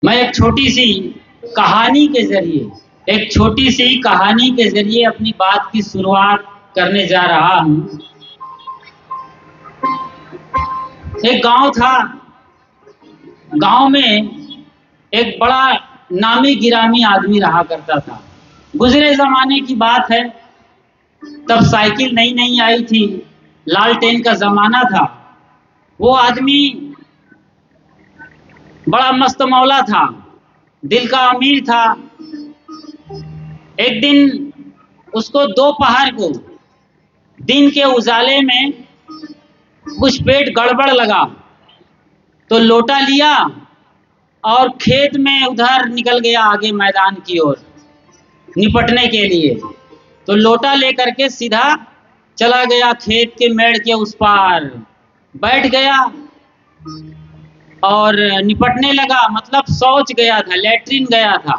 मैं एक छोटी सी कहानी के जरिए अपनी बात की शुरुआत करने जा रहा हूँ। एक गांव था। गांव में एक बड़ा नामी गिरामी आदमी रहा करता था। गुजरे जमाने की बात है, तब साइकिल नई नई आई थी, लालटेन का जमाना था। वो आदमी बड़ा मस्त मौला था, दिल का अमीर था। एक दिन उसको दोपहर को दिन के उजाले में कुछ पेट गड़बड़ लगा, तो लोटा लिया और खेत में उधर निकल गया, आगे मैदान की ओर निपटने के लिए। तो लोटा लेकर के सीधा चला गया खेत के मेड़ के उस पार, बैठ गया और निपटने लगा। मतलब शौच गया था, लेटरिन गया था,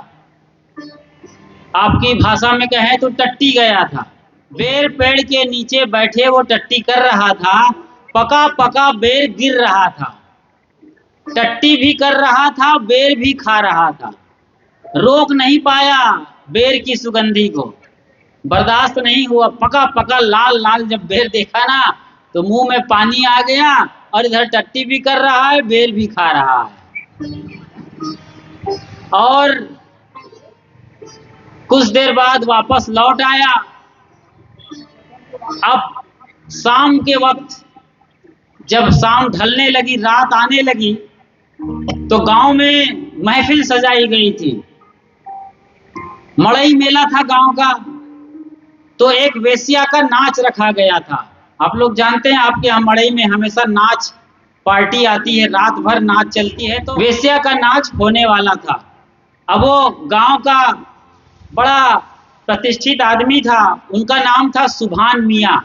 आपकी भाषा में कहें तो टट्टी गया था। बेर पेड़ के नीचे बैठे वो टट्टी कर रहा था। पका पका बेर गिर रहा था, टट्टी भी कर रहा था, बेर भी खा रहा था। रोक नहीं पाया बेर की सुगंधी को, बर्दाश्त नहीं हुआ। पका पका लाल लाल जब बेर देखा ना, तो मुंह में पानी आ गया, और इधर टट्टी भी कर रहा है, बेर भी खा रहा है। और कुछ देर बाद वापस लौट आया। अब शाम के वक्त जब शाम ढलने लगी, रात आने लगी, तो गांव में महफिल सजाई गई थी। मड़ई मेला था गांव का। तो एक वेश्या का नाच रखा गया था। आप लोग जानते हैं, आपके यहाँ मड़ई में हमेशा नाच पार्टी आती है, रात भर नाच चलती है। तो वेश्या का नाच होने वाला था। अब वो गांव का बड़ा प्रतिष्ठित आदमी था, उनका नाम था सुभान मियाँ।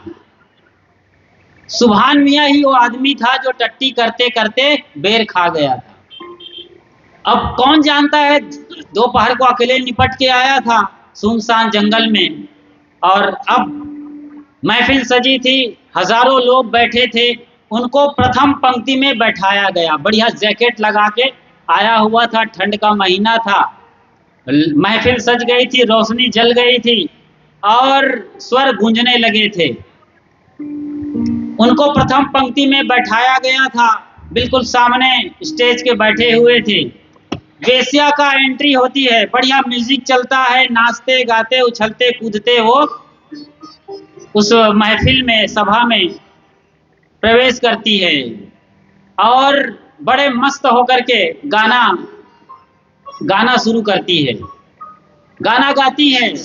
सुभान मियाँ ही वो आदमी था जो टट्टी करते करते बेर खा गया था। अब कौन जानता है, दोपहर को अकेले निपट के आया था सुनसान जंगल में, और अब महफिल सजी थी, हजारों लोग बैठे थे। उनको प्रथम पंक्ति में बैठाया गया। बढ़िया जैकेट लगा के आया हुआ था, ठंड का महीना था, महफिल सज गई थी, रोशनी जल गई थी और स्वर गूंजने लगे थे। उनको प्रथम पंक्ति में बैठाया गया था, बिल्कुल सामने स्टेज के बैठे हुए थे। वेश्या का एंट्री होती है, बढ़िया म्यूजिक चलता है, नाचते गाते उछलते कूदते वो उस महफिल में, सभा में प्रवेश करती है और बड़े मस्त होकर के गाना शुरू करती है। गाना गाती है,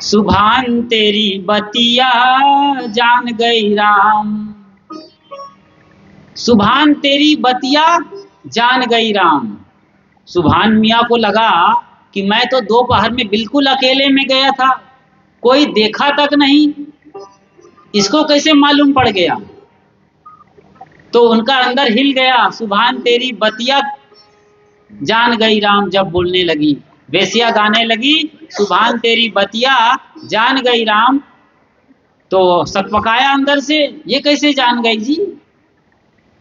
सुभान तेरी बतिया जान गई राम, सुभान तेरी बतिया जान गई राम। सुभान मियाँ को लगा कि मैं तो दोपहर में बिल्कुल अकेले में गया था, कोई देखा तक नहीं, इसको कैसे मालूम पड़ गया। तो उनका अंदर हिल गया। सुभान तेरी बतिया जान गई राम जब बोलने लगी, वेश्या गाने लगी, सुभान तेरी बतिया जान गई राम, तो सकपकाया अंदर से, ये कैसे जान गई जी।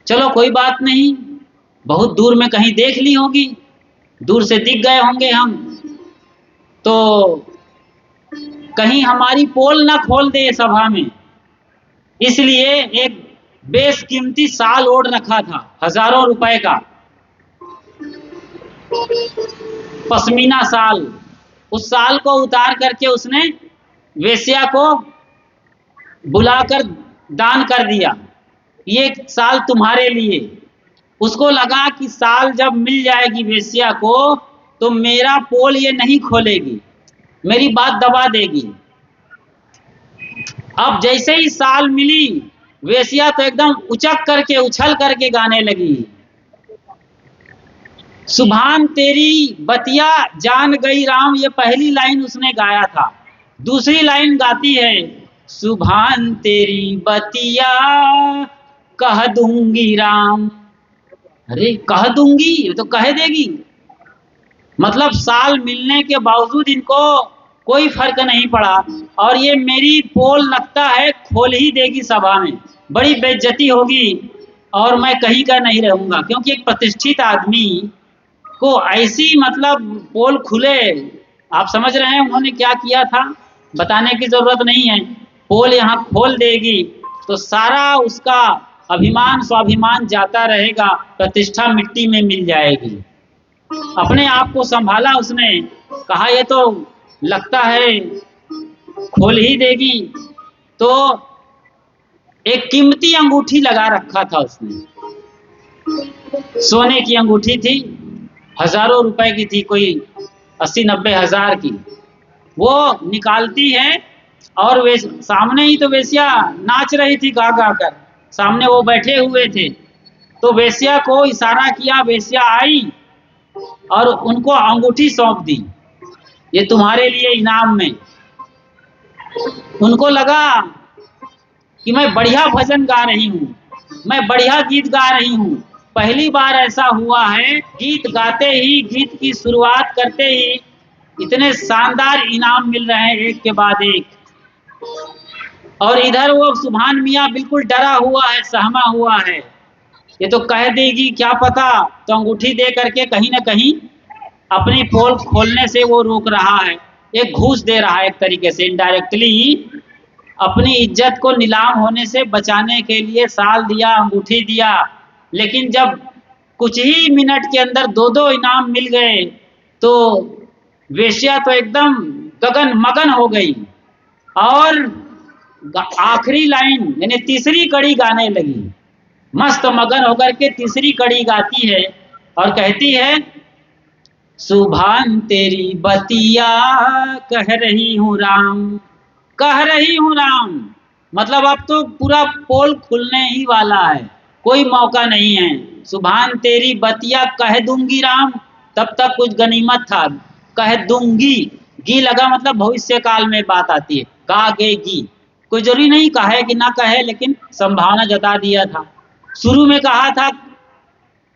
चलो कोई बात नहीं, बहुत दूर में कहीं देख ली होगी, दूर से दिख गए होंगे हम, तो कहीं हमारी पोल ना खोल दे सभा में, इसलिए एक बेशकीमती शाल ओढ़ रखा था, हजारों रुपए का पश्मीना शाल। उस शाल को उतार करके उसने वेश्या को बुलाकर दान कर दिया, ये शाल तुम्हारे लिए। उसको लगा कि शाल जब मिल जाएगी वेश्या को, तो मेरा पोल ये नहीं खोलेगी, मेरी बात दबा देगी। अब जैसे ही शाल मिली, वेश्या तो एकदम उचक करके उछल करके गाने लगी, सुभान तेरी बतिया जान गई राम। ये पहली लाइन उसने गाया था। दूसरी लाइन गाती है, सुभान तेरी बतिया कह दूंगी राम। अरे कह दूंगी, ये तो कह देगी, मतलब साल मिलने के बावजूद इनको कोई फर्क नहीं पड़ा, और ये मेरी पोल लगता है खोल ही देगी सभा में, बड़ी बेइज्जती होगी और मैं कहीं का नहीं रहूंगा, क्योंकि एक प्रतिष्ठित आदमी को ऐसी मतलब पोल खुले, आप समझ रहे हैं उन्होंने क्या किया था, बताने की जरूरत नहीं है। पोल यहाँ खोल देगी तो सारा उसका अभिमान स्वाभिमान जाता रहेगा, प्रतिष्ठा मिट्टी में मिल जाएगी। अपने आप को संभाला उसने, कहा ये तो लगता है खोल ही देगी। तो एक कीमती अंगूठी लगा रखा था उसने, सोने की अंगूठी थी, हजारों रुपए की थी, कोई 80-90 हजार की। वो निकालती है और वे सामने ही तो वेश्या नाच रही थी गा गा कर, सामने वो बैठे हुए थे। तो वेश्या को इशारा किया, वेश्या आई और उनको अंगूठी सौंप दी, ये तुम्हारे लिए इनाम में। उनको लगा कि मैं बढ़िया भजन गा रही हूँ, मैं बढ़िया गीत गा रही हूँ। पहली बार ऐसा हुआ है, गीत गाते ही, गीत की शुरुआत करते ही इतने शानदार इनाम मिल रहे हैं एक के बाद एक। और इधर वो सुभान मियाँ बिल्कुल डरा हुआ है, सहमा हुआ है, ये तो कह देगी क्या पता। तो अंगूठी दे करके कहीं ना कहीं अपनी पोल खोलने से वो रोक रहा है, एक घूस दे रहा है, एक तरीके से इनडायरेक्टली अपनी इज्जत को नीलाम होने से बचाने के लिए साल दिया, अंगूठी दिया। लेकिन जब कुछ ही मिनट के अंदर दो दो इनाम मिल गए तो वेश्या तो एकदम गगन मगन हो गई और आखिरी लाइन यानी तीसरी कड़ी गाने लगी। मस्त मगन होकर के तीसरी कड़ी गाती है और कहती है, सुभान तेरी बतिया कह रही हूँ राम, कह रही हूँ राम। मतलब अब तो पूरा पोल खुलने ही वाला है, कोई मौका नहीं है। सुभान तेरी बतिया कह दूंगी राम, तब तक कुछ गनीमत था, कह दूंगी, गी लगा मतलब भविष्य काल में बात आती है, कहेगी, कोई जरूरी नहीं कहे कि ना कहे, लेकिन संभावना जता दिया था। शुरू में कहा था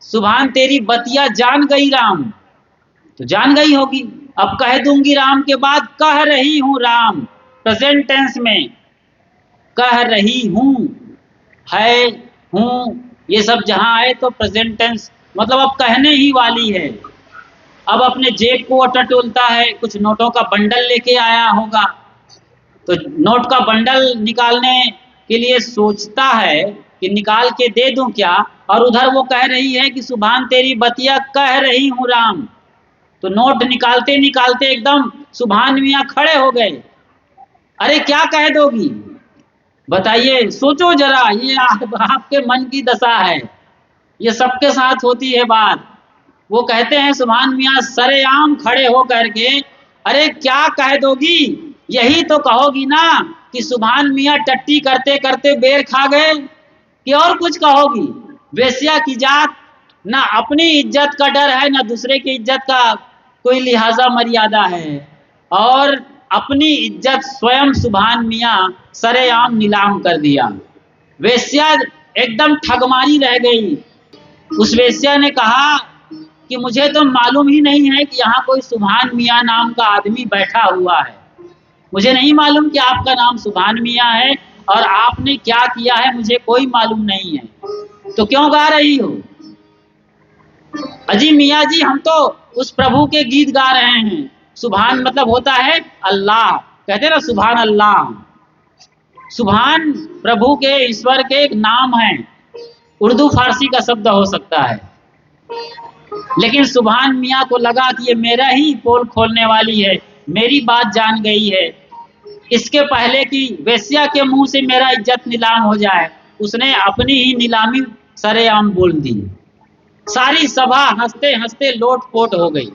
सुभान तेरी बतिया जान गई राम, तो जान गई होगी। अब कह दूंगी राम के बाद कह रही हूँ राम, प्रेजेंट टेंस में कह रही हूँ, है, हूँ, ये सब जहां आए तो प्रेजेंट टेंस मतलब अब कहने ही वाली है। अब अपने जेब को टटोलता है, कुछ नोटों का बंडल लेके आया होगा, तो नोट का बंडल निकालने के लिए सोचता है कि निकाल के दे दूं क्या, और उधर वो कह रही है कि सुभान तेरी बतिया कह रही हूँ राम। तो नोट निकालते निकालते एकदम सुभान मियाँ खड़े हो गए। अरे क्या कह दोगी, बताइए, सोचो जरा, ये आपके मन की दशा है, ये सबके साथ होती है बात। वो कहते हैं सुभान मियाँ सरेआम खड़े हो करके, अरे क्या कह दोगी, यही तो कहोगी ना कि सुभान मियाँ टट्टी करते करते बेर खा गए, कि और कुछ कहोगी। वेश्या की जात, ना अपनी इज्जत का डर है, ना दूसरे की इज्जत का कोई लिहाजा मर्यादा है, और अपनी इज्जत स्वयं सुभान मियाँ सरेआम नीलाम कर दिया। वेश्या एकदम ठगमारी रह गई। उस वेश्या ने कहा कि मुझे तो मालूम ही नहीं है कि यहाँ कोई सुभान मियाँ नाम का आदमी बैठा हुआ है, मुझे नहीं मालूम कि आपका नाम सुभान मियाँ है, और आपने क्या किया है मुझे कोई मालूम नहीं है, तो क्यों गा रही हो। अजी मियाँ जी, हम तो उस प्रभु के गीत गा रहे हैं। सुभान मतलब होता है अल्लाह, कहते ना सुभान अल्लाह, सुभान प्रभु के, ईश्वर के एक नाम है, उर्दू फारसी का शब्द हो सकता है। लेकिन सुभान मियाँ को लगा कि ये मेरा ही पोल खोलने वाली है, मेरी बात जान गई है, इसके पहले कि वेश्या के मुंह से मेरा इज्जत नीलाम हो जाए, उसने अपनी ही नीलामी सरेआम बोल दी। सारी सभा हंसते हंसते लोटपोट हो गई।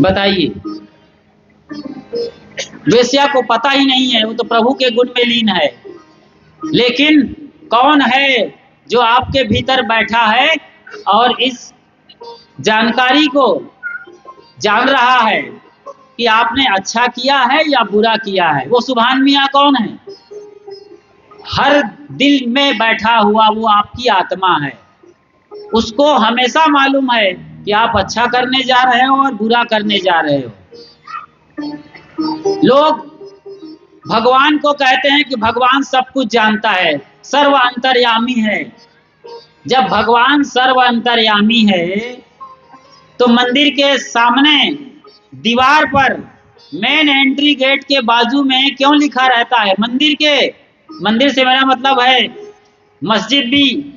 बताइए, वेश्या को पता ही नहीं है, वो तो प्रभु के गुण में लीन है। लेकिन कौन है जो आपके भीतर बैठा है और इस जानकारी को जान रहा है कि आपने अच्छा किया है या बुरा किया है। वो सुभान मियाँ कौन है, हर दिल में बैठा हुआ वो आपकी आत्मा है। उसको हमेशा मालूम है कि आप अच्छा करने जा रहे हो और बुरा करने जा रहे हो। लोग भगवान को कहते हैं कि भगवान सब कुछ जानता है, सर्व अंतर्यामी है। जब भगवान सर्व अंतर्यामी है तो मंदिर के सामने दीवार पर मेन एंट्री गेट के बाजू में क्यों लिखा रहता है? मंदिर से मेरा मतलब है मस्जिद भी,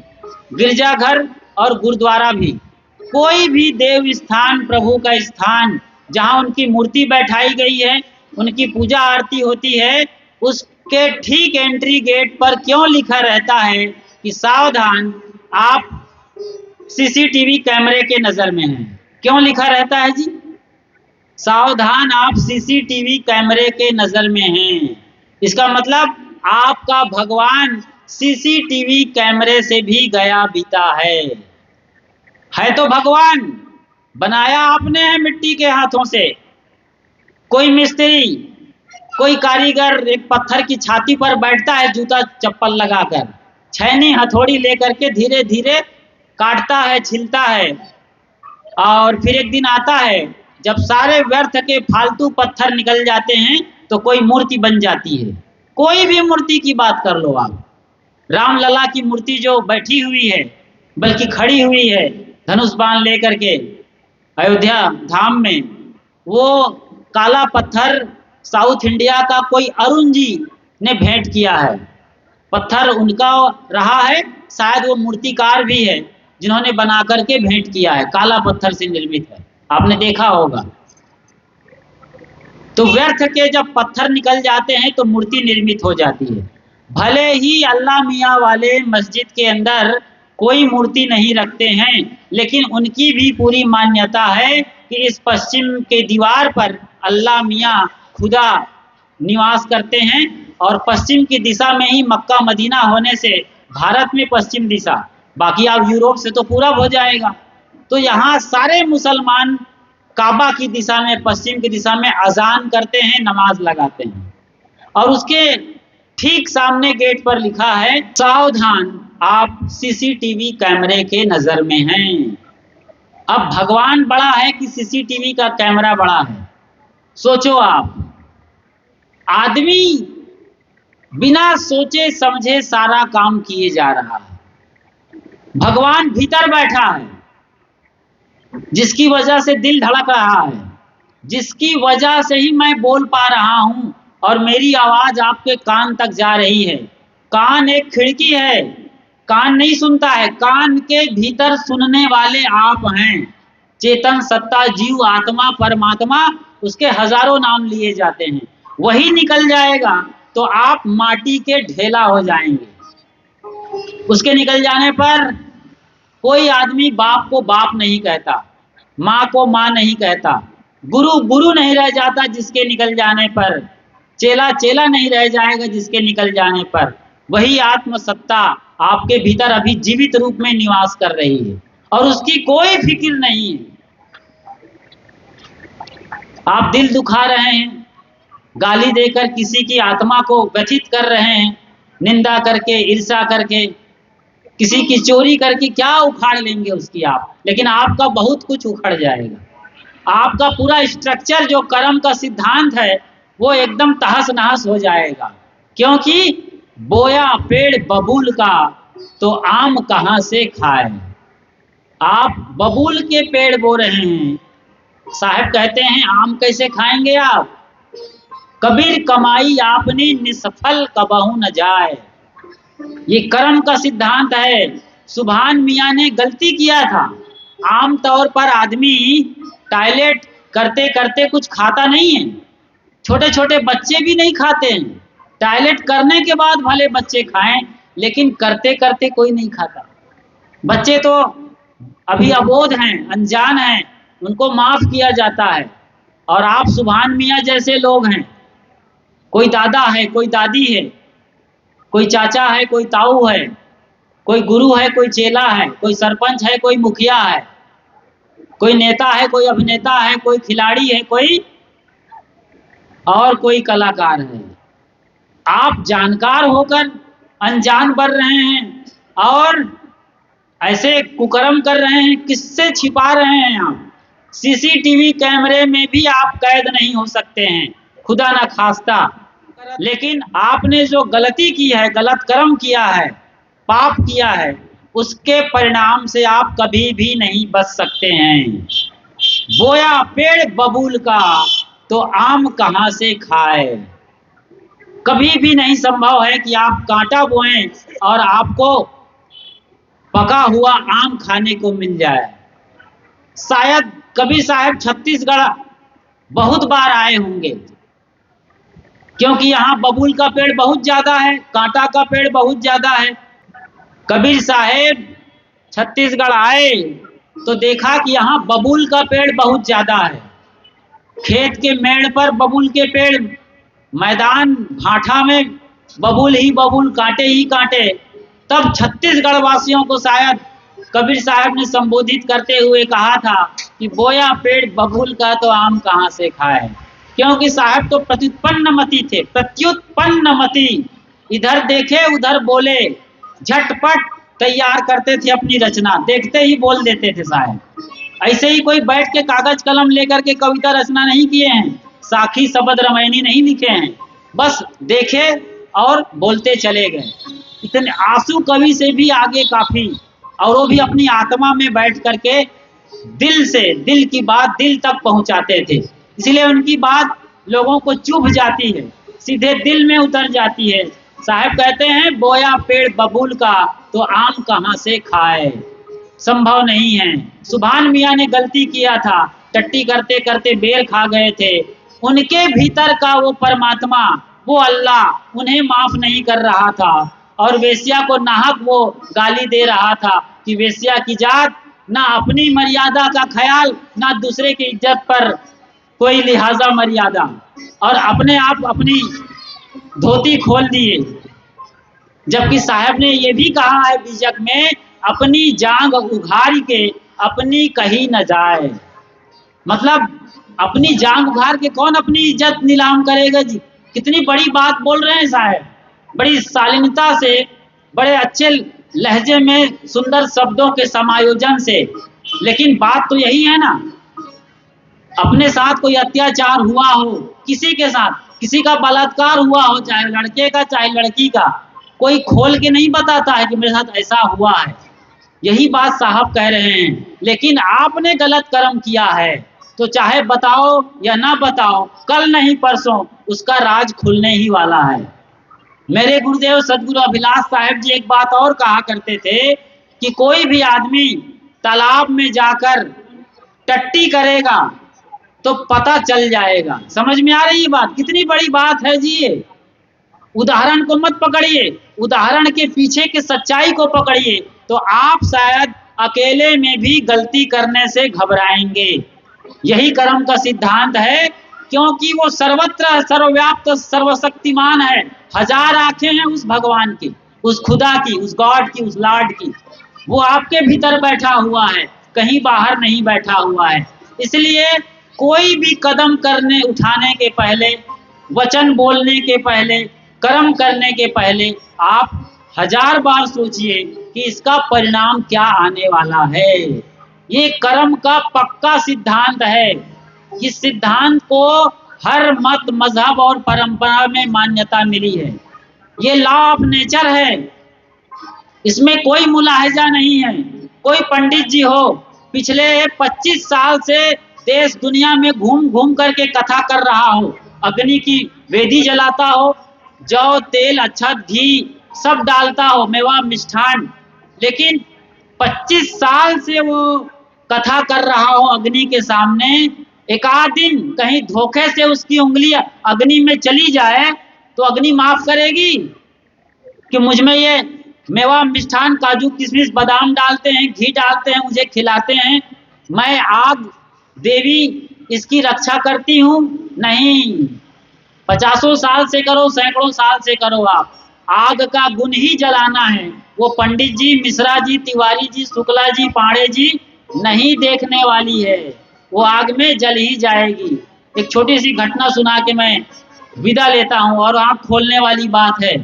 गिरजाघर और गुरुद्वारा भी, कोई भी देव स्थान, प्रभु का स्थान जहां उनकी मूर्ति बैठाई गई है, उनकी पूजा आरती होती है, उसके ठीक एंट्री गेट पर क्यों लिखा रहता है कि सावधान, आप सीसीटीवी कैमरे के नजर में हैं? क्यों लिखा रहता है जी? सावधान, आप सीसीटीवी कैमरे के नजर में हैं। इसका मतलब आपका भगवान सीसीटीवी कैमरे से भी गया बीता है तो भगवान बनाया आपने है मिट्टी के हाथों से। कोई मिस्त्री, कोई कारीगर एक पत्थर की छाती पर बैठता है जूता चप्पल लगाकर, छैनी हथौड़ी लेकर के धीरे धीरे काटता है, छिलता है, और फिर एक दिन आता है जब सारे व्यर्थ के फालतू पत्थर निकल जाते हैं तो कोई मूर्ति बन जाती है। कोई भी मूर्ति की बात कर लो आप, रामलला की मूर्ति जो बैठी हुई है, बल्कि खड़ी हुई है धनुष बाण लेकर के अयोध्या धाम में, वो काला पत्थर साउथ इंडिया का कोई अरुण जी ने भेंट किया है। पत्थर उनका रहा है, शायद वो मूर्तिकार भी है जिन्होंने बना करके भेंट किया है, काला पत्थर से निर्मित है, आपने देखा होगा। तो व्यर्थ के जब पत्थर निकल जाते हैं तो मूर्ति निर्मित हो जाती है। भले ही अल्लाह मियाँ वाले मस्जिद के अंदर कोई मूर्ति नहीं रखते हैं, लेकिन उनकी भी पूरी मान्यता है कि इस पश्चिम के दीवार पर अल्लाह मियाँ खुदा निवास करते हैं, और पश्चिम की दिशा में ही मक्का मदीना होने से भारत में पश्चिम दिशा, बाकी आप यूरोप से तो पूरब हो जाएगा। तो यहाँ सारे मुसलमान काबा की दिशा में, पश्चिम की दिशा में अजान करते हैं, नमाज लगाते हैं, और उसके ठीक सामने गेट पर लिखा है सावधान, आप सीसीटीवी कैमरे के नजर में हैं। अब भगवान बड़ा है कि सीसीटीवी का कैमरा बड़ा है? सोचो आप, आदमी बिना सोचे समझे सारा काम किए जा रहा है। भगवान भीतर बैठा है, जिसकी वजह से दिल धड़क रहा है, जिसकी वजह से ही मैं बोल पा रहा हूं और मेरी आवाज आपके कान तक जा रही है। कान एक खिड़की है, कान नहीं सुनता है, कान के भीतर सुनने वाले आप हैं। चेतन सत्ता, जीव, आत्मा, परमात्मा, उसके हजारों नाम लिए जाते हैं। वही निकल जाएगा तो आप माटी के ढेला हो जाएंगे। उसके निकल जाने पर कोई आदमी बाप को बाप नहीं कहता, माँ को माँ नहीं कहता, गुरु गुरु नहीं रह जाता जिसके निकल जाने पर, चेला चेला नहीं रह जाएगा जिसके निकल जाने पर। वही आत्म सत्ता आपके भीतर अभी जीवित रूप में निवास कर रही है और उसकी कोई फिक्र नहीं है। आप दिल दुखा रहे हैं, गाली देकर किसी की आत्मा को व्यथित कर रहे हैं, निंदा करके, ईर्ष्या करके, किसी की चोरी करके क्या उखाड़ लेंगे उसकी आप, लेकिन आपका बहुत कुछ उखड़ जाएगा। आपका पूरा स्ट्रक्चर जो कर्म का सिद्धांत है वो एकदम तहस नहस हो जाएगा, क्योंकि बोया पेड़ बबूल का तो आम कहाँ से खाए। आप बबूल के पेड़ बो रहे हैं, साहब कहते हैं आम कैसे खाएंगे आप? कबीर कमाई आपने निसफल कबहू न जाए। ये कर्म का सिद्धांत है। सुभान मियाँ ने गलती किया था। आमतौर पर आदमी टॉयलेट करते करते कुछ खाता नहीं है, छोटे छोटे बच्चे भी नहीं खाते हैं। टॉयलेट करने के बाद भले बच्चे खाएं, लेकिन करते करते कोई नहीं खाता। बच्चे तो अभी अबोध हैं, अनजान हैं, उनको माफ किया जाता है। और आप सुभान मियाँ जैसे लोग हैं, कोई दादा है, कोई दादी है, कोई चाचा है, कोई ताऊ है, कोई गुरु है, कोई चेला है, कोई सरपंच है, कोई मुखिया है, कोई नेता है, कोई अभिनेता है, कोई खिलाड़ी है, कोई कलाकार है। आप जानकार होकर अनजान बन रहे हैं और ऐसे कुकर्म कर रहे हैं। किससे छिपा रहे हैं आप? सीसीटीवी कैमरे में भी आप कैद नहीं हो सकते हैं, खुदा ना खास्ता। लेकिन आपने जो गलती की है, गलत कर्म किया है, पाप किया है, उसके परिणाम से आप कभी भी नहीं बच सकते हैं। बोया पेड़ बबूल का तो आम कहाँ से खाए। कभी भी नहीं संभव है कि आप कांटा बोएं और आपको पका हुआ आम खाने को मिल जाए। शायद कभी साहब छत्तीसगढ़ बहुत बार आए होंगे, क्योंकि यहाँ बबूल का पेड़ बहुत ज्यादा है, कांटा का पेड़ बहुत ज्यादा है। कबीर साहेब छत्तीसगढ़ आए तो देखा कि यहाँ बबूल का पेड़ बहुत ज्यादा है। खेत के मेड़ पर बबूल के पेड़, मैदान भाठा में बबूल ही बबूल, कांटे ही कांटे। तब छत्तीसगढ़ वासियों को शायद कबीर साहब ने संबोधित करते हुए कहा था कि बोया पेड़ बबूल का तो आम कहाँ से खाए। क्योंकि साहब तो प्रत्युत्पन्नमति थे, प्रत्युत्पन्नमति। इधर देखे उधर बोले, झटपट तैयार करते थे अपनी रचना, देखते ही बोल देते थे साहब। ऐसे ही कोई बैठ के कागज कलम लेकर के कविता रचना नहीं किए हैं, साखी शबद रामायणी नहीं लिखे हैं, बस देखे और बोलते चले गए। इतने आंसू कवि से भी आगे काफी, और वो भी अपनी आत्मा में बैठ करके दिल से, दिल की बात दिल तक पहुंचाते थे। इसलिए उनकी बात लोगों को चुभ जाती है, सीधे दिल में उतर जाती है। साहब कहते हैं बोया पेड़ बबूल का तो आम कहाँ से खाए। संभव नहीं है। सुभान मियाँ ने गलती किया था, टट्टी करते करते बेर खा गए थे। उनके भीतर का वो परमात्मा, वो अल्लाह उन्हें माफ नहीं कर रहा था, और वेश्या को नाहक वो गाली दे रहा था कि वेश्या की जात, ना अपनी मर्यादा का ख्याल, ना दूसरे की इज्जत पर कोई लिहाजा मर्यादा, और अपने आप अपनी धोती खोल दिए। जबकि साहब ने ये भी कहा है बीजक में, अपनी जांग उघार के अपनी कहीं न जाए। मतलब अपनी जांग उघार के कौन अपनी इज्जत नीलाम करेगा जी। कितनी बड़ी बात बोल रहे हैं साहब, बड़ी शालीनता से, बड़े अच्छे लहजे में, सुंदर शब्दों के समायोजन से। लेकिन बात तो यही है ना, अपने साथ कोई अत्याचार हुआ हो, किसी के साथ किसी का बलात्कार हुआ हो, चाहे लड़के का चाहे लड़की का, कोई खोल के नहीं बताता है कि मेरे साथ ऐसा हुआ है। यही बात साहब कह रहे हैं। लेकिन आपने गलत कर्म किया है तो चाहे बताओ या ना बताओ, कल नहीं परसों उसका राज खुलने ही वाला है। मेरे गुरुदेव सदगुरु अभिलाष साहब जी एक बात और कहा करते थे कि कोई भी आदमी तालाब में जाकर टट्टी करेगा तो पता चल जाएगा। समझ में आ रही है बात? कितनी बड़ी बात है जी ये। उदाहरण को मत पकड़िए, उदाहरण के पीछे के सच्चाई को पकड़िए, तो आप शायद अकेले में भी गलती करने से घबराएंगे। यही कर्म का सिद्धांत है, क्योंकि वो सर्वत्र सर्वव्याप्त सर्वशक्तिमान है। हजार आंखें हैं उस भगवान की, उस खुदा की, उस गॉड की, उस लॉर्ड की। वो आपके भीतर बैठा हुआ है, कहीं बाहर नहीं बैठा हुआ है। इसलिए कोई भी कदम करने उठाने के पहले, वचन बोलने के पहले, कर्म करने के पहले आप हजार बार सोचिए कि इसका परिणाम क्या आने वाला है। ये कर्म का पक्का सिद्धांत है। इस सिद्धांत को हर मत, मजहब और परंपरा में मान्यता मिली है। ये लॉ ऑफ नेचर है, इसमें कोई मुलाहिजा नहीं है। कोई पंडित जी हो, पिछले 25 साल से देश दुनिया में घूम घूम करके कथा कर रहा हो, अग्नि की वेदी जलाता हो, जौ, तेल, अक्षत, घी सब डालता हो, मेवा, मिष्ठान, लेकिन 25 साल से वो कथा कर रहा हो अग्नि के सामने, एक आध दिन कहीं धोखे से उसकी उंगली अग्नि में चली जाए तो अग्नि माफ करेगी कि मुझ में ये मेवा, मिष्ठान, काजू, किशमिश, बादाम डालते हैं, घी डालते हैं, मुझे खिलाते हैं, मैं आग देवी इसकी रक्षा करती हूँ? नहीं। 50 साल से करो, सैकड़ों साल से करो, आप आग का गुण ही जलाना है। वो पंडित जी, मिश्रा जी, तिवारी जी, शुक्ला जी, पांडे जी नहीं देखने वाली है, वो आग में जल ही जाएगी। एक छोटी सी घटना सुना के मैं विदा लेता हूँ, और आँख खोलने वाली बात है।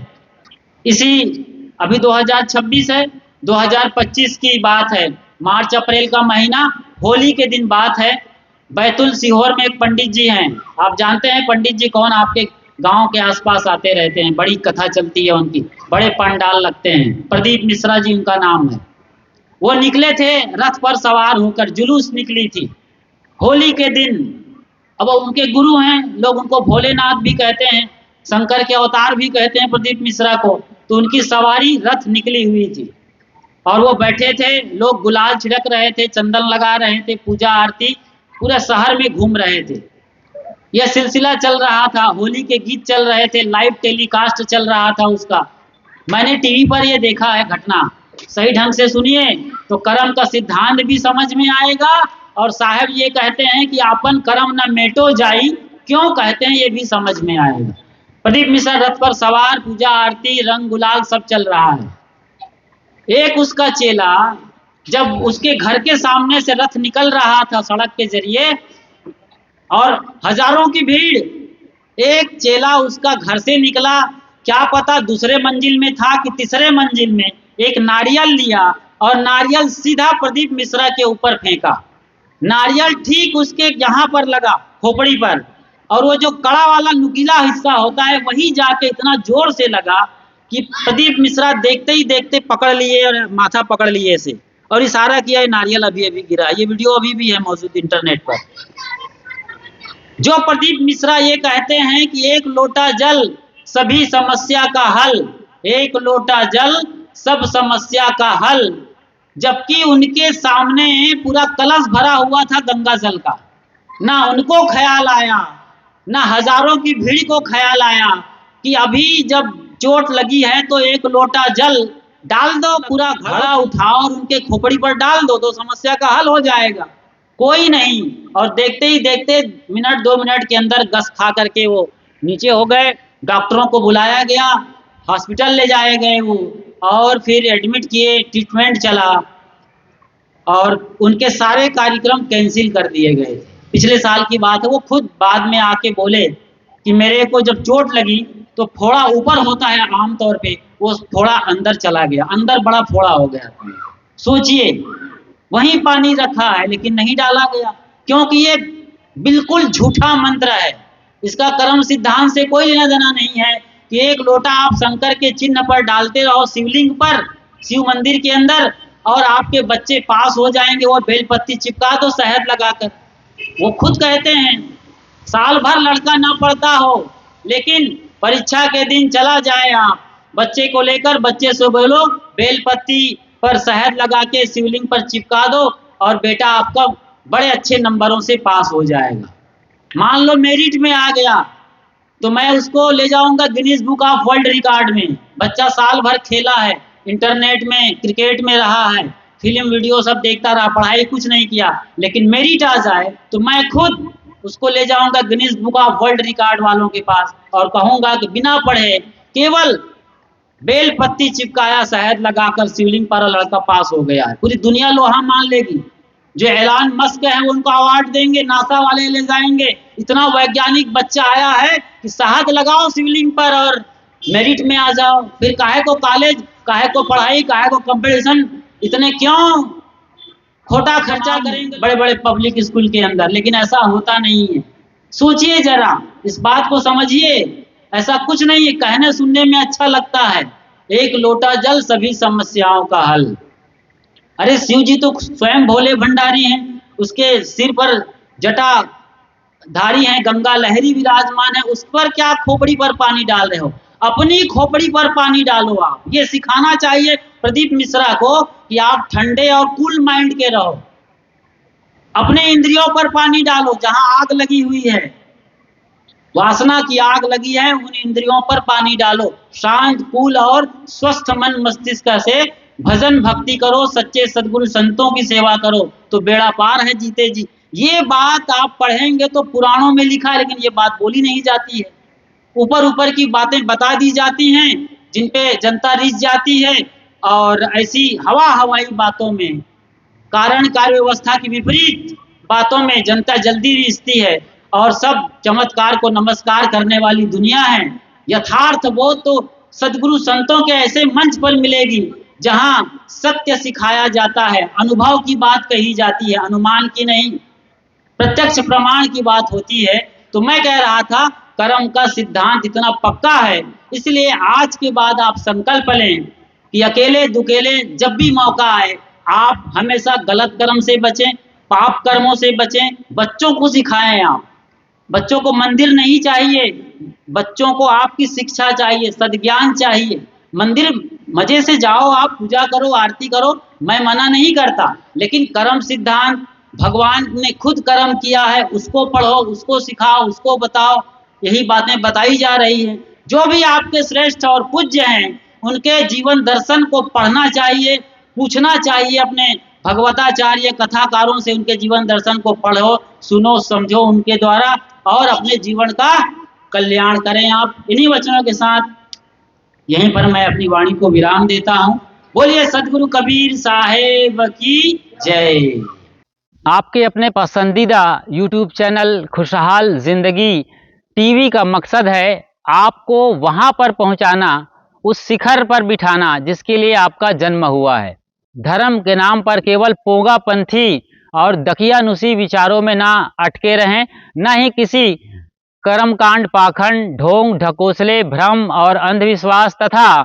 इसी अभी 2026 है, 2025 की बात है, मार्च अप्रैल का महीना, होली के दिन बात है। बैतुल सीहोर में एक पंडित जी हैं, आप जानते हैं पंडित जी कौन, आपके गांव के आसपास आते रहते हैं, बड़ी कथा चलती है उनकी, बड़े पंडाल लगते हैं। प्रदीप मिश्रा जी उनका नाम है। वो निकले थे रथ पर सवार होकर, जुलूस निकली थी होली के दिन। अब वो उनके गुरु हैं, लोग उनको भोलेनाथ भी कहते हैं, शंकर के अवतार भी कहते हैं प्रदीप मिश्रा को। तो उनकी सवारी रथ निकली हुई थी और वो बैठे थे, लोग गुलाल छिड़क रहे थे, चंदन लगा रहे थे, पूजा आरती पूरे शहर में घूम रहे थे। यह सिलसिला चल रहा था, होली के गीत चल रहे थे, लाइव टेलीकास्ट चल रहा था उसका। मैंने टीवी पर यह देखा है घटना। सही ढंग से सुनिए तो कर्म का सिद्धांत भी समझ में आएगा, और साहब ये कहते हैं कि आपन कर्म न मेटो जाई, क्यों कहते हैं ये भी समझ में आएगा। प्रदीप मिश्रा रथ पर सवार, पूजा आरती, रंग गुलाल सब चल रहा है। एक उसका चेला जब उसके घर के सामने से रथ निकल रहा था सड़क के जरिए, और हजारों की भीड़, एक चेला उसका घर से निकला, क्या पता दूसरे मंजिल में था कि तीसरे मंजिल में, एक नारियल लिया और नारियल सीधा प्रदीप मिश्रा के ऊपर फेंका। नारियल ठीक उसके यहाँ पर लगा, खोपड़ी पर, और वो जो कड़ा वाला नुकीला हिस्सा होता है वही जाके इतना जोर से लगा कि प्रदीप मिश्रा देखते ही देखते पकड़ लिए और माथा पकड़ लिए से, और इशारा किया, ये नारियल अभी अभी गिरा। ये वीडियो अभी भी है मौजूद इंटरनेट पर। जो प्रदीप मिश्रा ये कहते हैं कि एक लोटा जल सभी समस्या का हल, एक लोटा जल सब समस्या का हल, जबकि उनके सामने पूरा कलश भरा हुआ था गंगा जल का। ना उनको ख्याल आया, ना हजारों की भीड़ को ख्याल आया कि अभी जब चोट लगी है तो एक लोटा जल डाल दो, पूरा घड़ा उठाओ और उनके खोपड़ी पर डाल दो, तो समस्या का हल हो जाएगा। कोई नहीं, और देखते ही देखते मिनट 2 मिनट के अंदर गस खा करके वो नीचे हो गए। डॉक्टरों को बुलाया गया, हॉस्पिटल ले जाए गए वो, और फिर एडमिट किए, ट्रीटमेंट चला, और उनके सारे कार्यक्रम कैंसिल कर दिए गए। पिछले साल की बात है। वो खुद बाद में आके बोले कि मेरे को जब चोट लगी तो फोड़ा ऊपर होता है आमतौर पे, वो फोड़ा अंदर चला गया, अंदर बड़ा फोड़ा हो गया। सोचिए, वहीं पानी रखा है लेकिन नहीं डाला गया, क्योंकि ये बिल्कुल झूठा मंत्र है। इसका कर्म सिद्धांत से कोई लेना देना नहीं है कि एक लोटा आप शंकर के चिन्ह पर डालते रहो, शिवलिंग पर, शिव मंदिर के अंदर, और आपके बच्चे पास हो जाएंगे। वो बेलपत्ती चिपका दो शहद लगाकर। वो खुद कहते हैं साल भर लड़का ना पढ़ता हो, लेकिन परीक्षा के दिन चला जाए आप, बच्चे को लेकर बच्चे से बोलो बेलपत्ती पर शहद लगा के शिवलिंग पर चिपका दो, और बेटा आपका बड़े अच्छे नंबरों से पास हो जाएगा। मान लो मेरिट में आ गया तो मैं उसको ले जाऊंगा Guinness book of world record में। बच्चा साल भर खेला है, इंटरनेट में, क्रिकेट में रहा है, फिल्म वीडियो सब देखता रहा, पढ़ाई कुछ नहीं किया, लेकिन मेरिट आ जाए तो मैं खुद उसको ले जाऊंगा Guinness book of world record वालों के पास और कहूंगा कि बिना पढ़े केवल बेल पत्ती चिपकाया शहद लगाकर शिवलिंग पर लड़का पास हो गया है। पूरी दुनिया लोहा मान लेगी। जो एलान मस्क है उनको अवार्ड देंगे, नासा वाले ले जाएंगे, इतना वैज्ञानिक बच्चा आया है कि शहद लगाओ शिवलिंग पर और मेरिट में आ जाओ। फिर काहे को कॉलेज, काहे को पढ़ाई, काहे को कंपटीशन, इतने क्यों खोटा खर्चा करेंगे बड़े बड़े पब्लिक स्कूल के अंदर। लेकिन ऐसा होता नहीं है। सोचिए जरा, इस बात को समझिए। ऐसा कुछ नहीं है, कहने सुनने में अच्छा लगता है, एक लोटा जल सभी समस्याओं का हल। अरे शिव जी तो स्वयं भोले भंडारी हैं, उसके सिर पर जटा धारी हैं, गंगा लहरी विराजमान है, उस पर क्या खोपड़ी पर पानी डाल रहे हो? अपनी खोपड़ी पर पानी डालो। आप ये सिखाना चाहिए प्रदीप मिश्रा को कि आप ठंडे और कूल माइंड के रहो। अपने इंद्रियों पर पानी डालो, जहां आग लगी हुई है, वासना की आग लगी है, उन इंद्रियों पर पानी डालो। शांत, कूल और स्वस्थ मन मस्तिष्क से भजन भक्ति करो, सच्चे सदगुरु संतों की सेवा करो, तो बेड़ा पार है जीते जी। ये बात आप पढ़ेंगे तो पुराणों में लिखा है, लेकिन ये बात बोली नहीं जाती है। ऊपर ऊपर की बातें बता दी जाती हैं जिन पे जनता रिझ जाती है, और ऐसी हवा हवाई बातों में, कारण कार्य व्यवस्था की विपरीत बातों में जनता जल्दी रिझती है, और सब चमत्कार को नमस्कार करने वाली दुनिया है। यथार्थ वो तो सदगुरु संतों के ऐसे मंच पर मिलेगी जहां सत्य सिखाया जाता है, अनुभव की बात कही जाती है, अनुमान की नहीं, प्रत्यक्ष प्रमाण की बात होती है। तो मैं कह रहा था कर्म का सिद्धांत इतना पक्का है, इसलिए आज के बाद आप संकल्प लें कि अकेले दुकेले जब भी मौका आए आप हमेशा गलत कर्म से बचें, पाप कर्मों से बचें। बच्चों को सिखाएं आप। बच्चों को मंदिर नहीं चाहिए, बच्चों को आपकी शिक्षा चाहिए, सद्ज्ञान चाहिए। मंदिर मजे से जाओ, आप पूजा करो, आरती करो, मैं मना नहीं करता, लेकिन कर्म सिद्धांत भगवान ने खुद कर्म किया है, उसको पढ़ो, उसको सिखाओ, उसको बताओ। यही बातें बताई जा रही हैं। जो भी आपके श्रेष्ठ और पूज्य हैं उनके जीवन दर्शन को पढ़ना चाहिए, पूछना चाहिए अपने भगवताचार्य कथाकारों से। उनके जीवन दर्शन को पढ़ो, सुनो, समझो उनके द्वारा और अपने जीवन का कल्याण करें आप। इन्हीं वचनों के साथ यहीं पर मैं अपनी वाणी को विराम देता हूँ। बोलिए सदगुरु कबीर साहेब की जय। आपके अपने पसंदीदा YouTube चैनल खुशहाल जिंदगी टीवी का मकसद है आपको वहां पर पहुंचाना, उस शिखर पर बिठाना जिसके लिए आपका जन्म हुआ है। धर्म के नाम पर केवल पोंगापंथी और दकियानुसी विचारों में ना अटके रहें, न ही किसी कर्मकांड, पाखंड, ढोंग, ढकोसले, भ्रम और अंधविश्वास तथा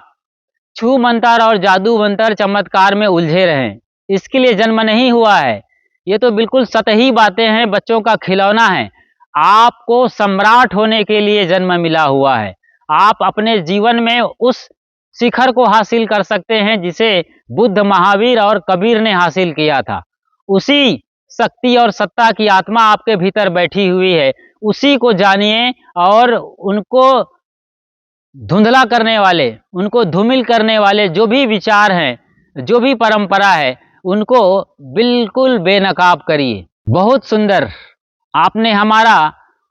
छू मंतर और जादू मंतर चमत्कार में उलझे रहें। इसके लिए जन्म नहीं हुआ है। ये तो बिल्कुल सतही बातें हैं, बच्चों का खिलौना है। आपको सम्राट होने के लिए जन्म मिला हुआ है। आप अपने जीवन में उस शिखर को हासिल कर सकते हैं जिसे बुद्ध, महावीर और कबीर ने हासिल किया था। उसी शक्ति और सत्ता की आत्मा आपके भीतर बैठी हुई है, उसी को जानिए और उनको धुंधला करने वाले, उनको धूमिल करने वाले जो भी विचार हैं, जो भी परंपरा है, उनको बिल्कुल बेनकाब करिए। बहुत सुंदर आपने हमारा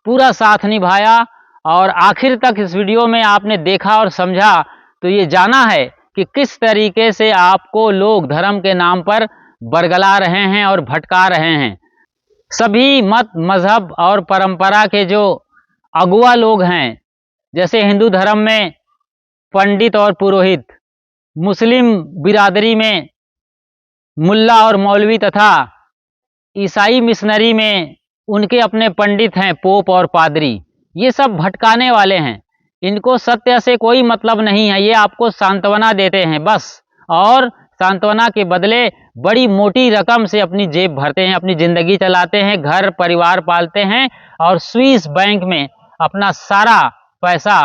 पूरा साथ निभाया और आखिर तक इस वीडियो में आपने देखा और समझा तो ये जाना है कि किस तरीके से आपको लोग धर्म के नाम पर बरगला रहे हैं और भटका रहे हैं। सभी मत, मजहब और परंपरा के जो अगुआ लोग हैं, जैसे हिंदू धर्म में पंडित और पुरोहित, मुस्लिम बिरादरी में मुल्ला और मौलवी तथा ईसाई मिशनरी में उनके अपने पंडित हैं, पोप और पादरी, ये सब भटकाने वाले हैं। इनको सत्य से कोई मतलब नहीं है। ये आपको सांत्वना देते हैं बस, और सांत्वना के बदले बड़ी मोटी रकम से अपनी जेब भरते हैं, अपनी ज़िंदगी चलाते हैं, घर परिवार पालते हैं और स्विस बैंक में अपना सारा पैसा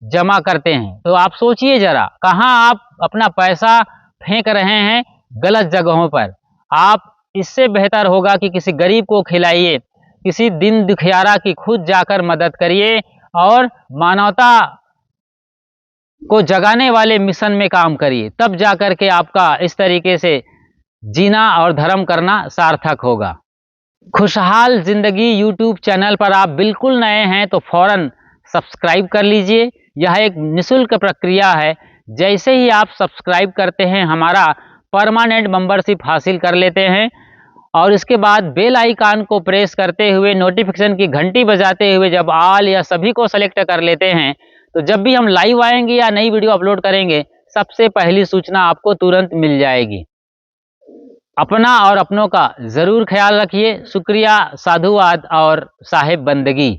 जमा करते हैं। तो आप सोचिए ज़रा, कहाँ आप अपना पैसा फेंक रहे हैं? गलत जगहों पर। आप इससे बेहतर होगा कि किसी गरीब को खिलाइए, किसी दिन दुखियारा की खुद जाकर मदद करिए और मानवता को जगाने वाले मिशन में काम करिए। तब जाकर के आपका इस तरीके से जीना और धर्म करना सार्थक होगा। खुशहाल जिंदगी यूट्यूब चैनल पर आप बिल्कुल नए हैं तो फौरन सब्सक्राइब कर लीजिए। यह एक निःशुल्क प्रक्रिया है। जैसे ही आप सब्सक्राइब करते हैं हमारा परमानेंट मेंबरशिप हासिल कर लेते हैं और इसके बाद बेल आइकन को प्रेस करते हुए, नोटिफिकेशन की घंटी बजाते हुए जब ऑल या सभी को सेलेक्ट कर लेते हैं तो जब भी हम लाइव आएंगे या नई वीडियो अपलोड करेंगे सबसे पहली सूचना आपको तुरंत मिल जाएगी। अपना और अपनों का ज़रूर ख्याल रखिए। शुक्रिया, साधुवाद और साहेब बंदगी।